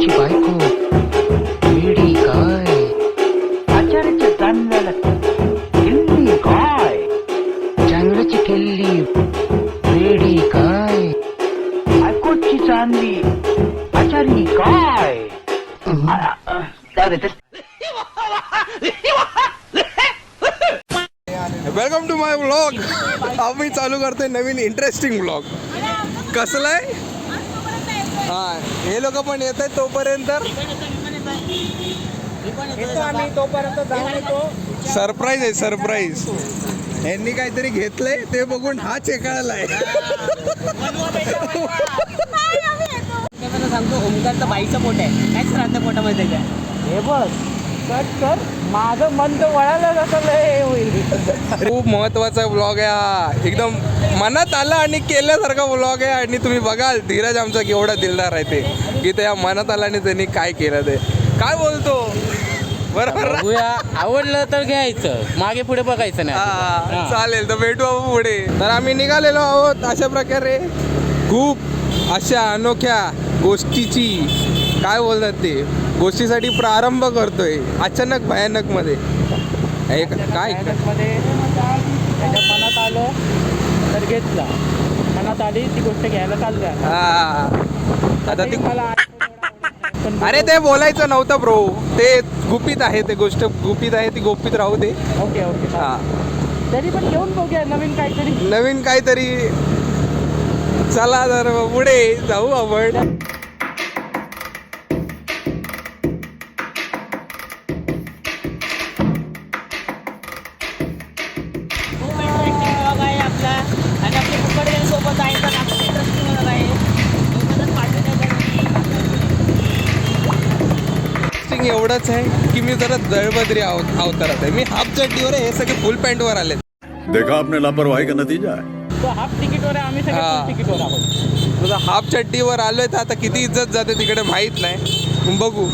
चांगल्याची बायको वेडी काय, आचार्याच्या चांगल्याला किल्ली काय, चांगल्याची किल्ली वेडी काय, बायकोची चांगली आचारी काय. Welcome to my vlog. आम्ही चालू करतोय नवीन इंटरेस्टिंग व्लॉग. कसलं आहे? हा, हे लोक पण येत आहेत तोपर्यंत सरप्राईज आहे. सरप्राईज यांनी काहीतरी घेतलंय ते बघून हा चेकाळला आहे. मला सांगतो ओमकारचा बाईचा पोट आहे. कायच राहतं पोटामध्ये काय हे बघ. कट कर, माझं मन तर वळालं जातं होईल. खूप महत्वाचा व्लॉग आहे हा. एकदम मनात आला आणि केल्यासारखा व्लॉग आहे. आणि तुम्ही बघाल धीरज आमचा केवढा दिलदार आहे ते, की त्या मनात आला आणि त्यांनी काय केलं ते. काय बोलतो बरोबर. आवडलं तर घ्यायचं, मागे पुढे बघायचं नाही. चालेल, तर भेटू आपण पुढे. तर आम्ही निघालेलो आहोत अशा प्रकारे. खूप अशा अनोख्या गोष्टीची काय बोलतात ते गोष्टीसाठी प्रारंभ करतोय अचानक भयानक मध्ये. काय त्याच्या मनात आलं तर घेतला, मनात आली ती गोष्ट घ्यायला चालू आहे. आता ती मला अरे ते बोलायचं नव्हतं ब्रो, ते गुपित आहे. ते गोष्ट गुपित आहे, ती गुपित राहू दे. Okay okay. हा, तरी पण घेऊन बघूया नवीन काहीतरी. चला तर पुढे जाऊ आपण. एवढंच आहे की मी जरा दळबद्री अवतारात आहे. मी हाफ चड्डीवर आहे, हे सगळे फुल पॅन्टवर आले. देखा आपने लापरवाही का नतीजा है. तो हाफ तिकीटवर आहे, आम्ही सगळे फुल तिकीटवर आहोत. तुझा हाफ चड्डीवर आलोय तर आता किती इज्जत जाते तिकडे माहीत नाही. बघू,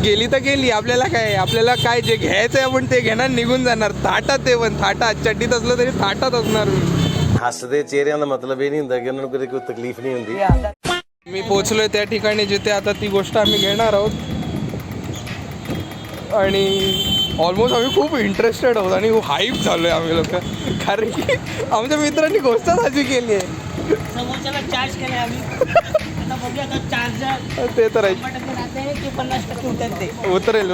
गेली तर गेली. आपल्याला काय जे घ्यायचंय आपण ते घेणार, निघून जाणार. थाटात ते पण थाटात, चड्डीत असलं तरी थाटात असणार. हसदे चेहऱ्यां दा मतलब ये नहीं होंदा कि उन्होंने कोई तकलीफ नहीं होंदी. मी पोहोचलोय त्या ठिकाणी जिथे आता ती गोष्ट आम्ही घेणार आहोत. आणि ऑलमोस्ट आम्ही खूप इंटरेस्टेड आहोत आणि हाईप झालोय आम्ही लोक, कारण की आमच्या मित्रांनी गोष्ट साजरी केली आहे. समोरच्याला चार्ज केलाय आम्ही. आता बघूया आता चार्जर ते तर आहे. 50% ते 50% उतरते.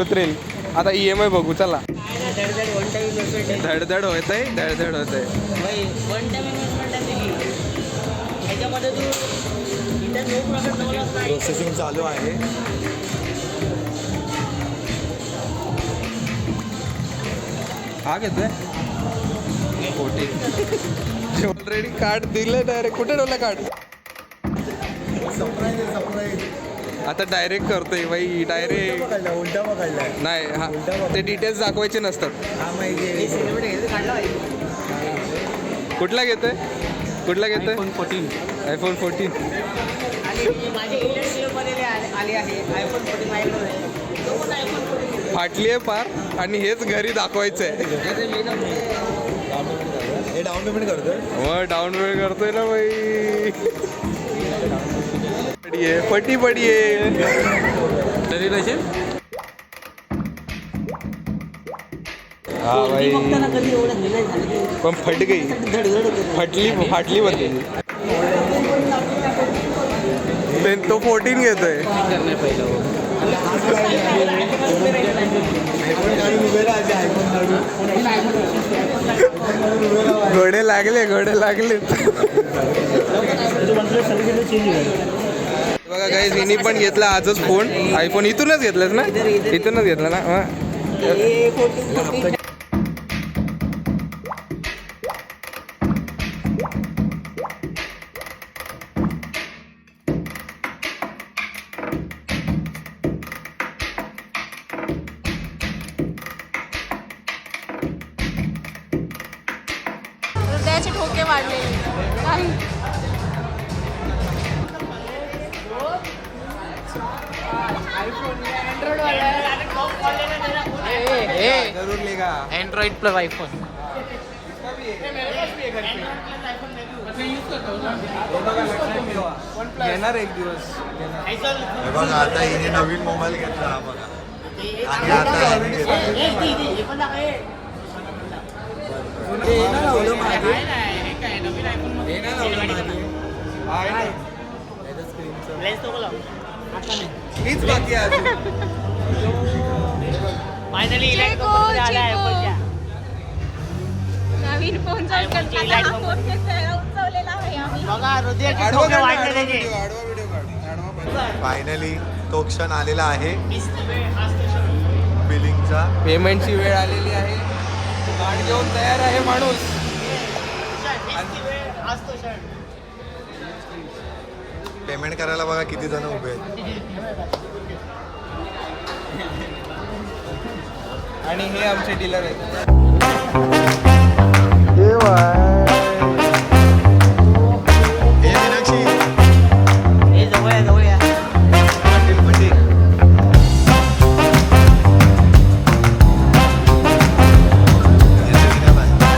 उतरेल. आता EMI बघू. चला. धडधड वन टाइम इन्व्हेस्टमेंट आहे. धडधड होत आहे. भाई वन टाइम इन्व्हेस्टमेंट आहे की ह्याच्यामध्ये तू इथं नो प्रॉफिट नवलाच नाही. प्रोसेसिंग चालू आहे. हा घेतोय 40. ऑलरेडी कार्ड दिलं डायरेक्ट. कुठे ठेवलं कार्ड? आता डायरेक्ट करतोय बाई. डायरेक्ट उलटा पकडलाय. नाही, हा ते डिटेल्स दाखवायचे नसतात. कुठला घेतोय iPhone 14. iPhone 14. आणि माझे इंडस्ट्रीमध्ये आले आहे iPhone 14 माझ्याकडे आहे. तो पण iPhone 14 फाटली आहे पार आणि हेच घरी दाखवायचं आहे. हे डाऊन पेमेंट करतोय. मग डाऊन पेमेंट करतोय ना बाई. पटी आहे. तरी कसे हा भाई, कधी एवढं हे नाही झालं. पण फाटली बदली. तो 14 घेतोय. घोडे लागले. बघा काही हिनी पण घेतला आजच फोन. iPhone इथूनच घेतलास ना? इथूनच घेतला ना. हृदयाचे ठोके वाढलेले नाही. Android plus iPhone. येणार एक दिवस. हे बघा आता हिने नवीन मोबाईल घेतला हा बघा आणि आता ह्याने घेतला. हीच बाकी आहे अजून. नवीन फोन चालू करताना हा फोन घेतलाय, उचललेला आहे आम्ही. आडवा व्हिडिओ काढ. फायनली तो क्षण आलेला आहे बिलिंगचा. पेमेंटची वेळ आलेली आहे. कार्ड घेऊन तयार आहे माणूस. पेमेंट करायला बघा किती जण उभे आहेत. आणि हे आमचे डीलर आहेत. हे मीनाक्षी जवळ पाटील पाटील.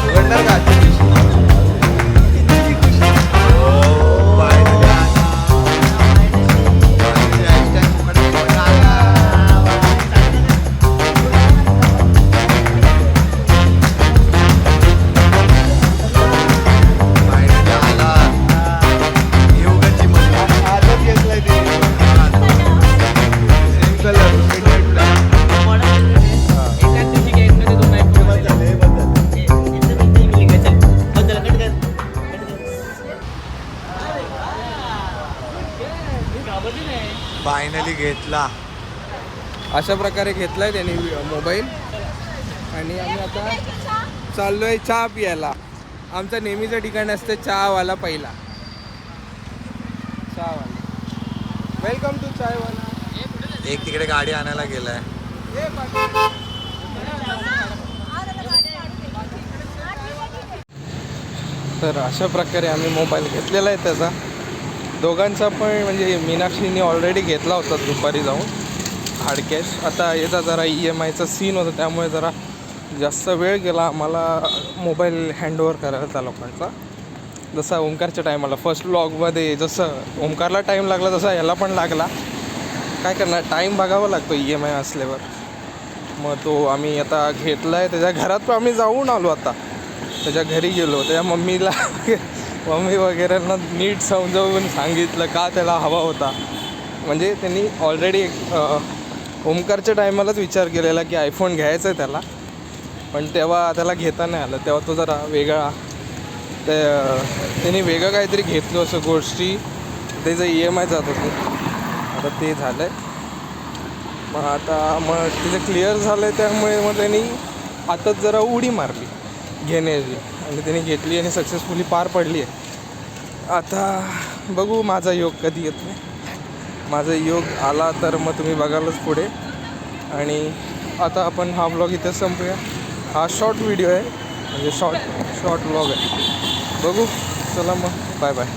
उघडणार का आजच्या दिवशी? फायनली घेतला. अशा प्रकारे घेतलाय त्यांनी मोबाईल. आणि आम्ही आता चाललोय चहा पियाला. आमचं नेहमीचं ठिकाण असतं चहावाला पहिला. चहावाला. वेलकम टू चायवाला. एक तिकडे गाडी आणायला गेलाय. तर अशा प्रकारे आम्ही मोबाईल घेतलेला आहे त्याचा. दोघांचा पण म्हणजे मीनाक्षीने ऑलरेडी घेतला होता दुपारी जाऊन हार्ड कॅश. आता याचा जरा EMIचा सीन होता त्यामुळे जरा जास्त वेळ गेला आम्हाला मोबाईल हँडओव्हर करायला त्या लोकांचा. जसा ओंकारच्या टायमाला फर्स्ट व्लॉगमध्ये जसं ओंकारला टाईम लागला तसा याला पण लागला. काय करणार, टाईम बघावा लागतो EMI असल्यावर. मग तो आम्ही आता घेतला आहे. त्याच्या घरात पण आम्ही जाऊन आलो. आता त्याच्या घरी गेलो. त्याच्या मम्मी वगैरेंना नीट समजावून सांगितलं का त्याला हवा होता. म्हणजे त्यांनी ऑलरेडी ओमकारच्या टायमालाच विचार केलेला की आयफोन घ्यायचा आहे त्याला. पण तेव्हा त्याला घेता नाही आलं. तेव्हा तो जरा वेगळा त्यांनी वेगळं काहीतरी घेतलं असं गोष्टी. त्याचं EMI जात होतं. आता ते झालं आहे. मग तिचं क्लिअर झालं आहे त्यामुळे मग त्यांनी आताच जरा उडी मारली घेण्याची. आणि त्यांनी घेतली आणि सक्सेसफुली पार पडली आहे. आता बघू माझा योग कधी येतो. माझा योग आला तर मग तुम्ही बघालच पुढे. आणि आता आपण हा व्लॉग इथेच संपूया. हा शॉर्ट व्हिडिओ आहे म्हणजे शॉर्ट व्लॉग आहे. बघू चला मग बाय बाय.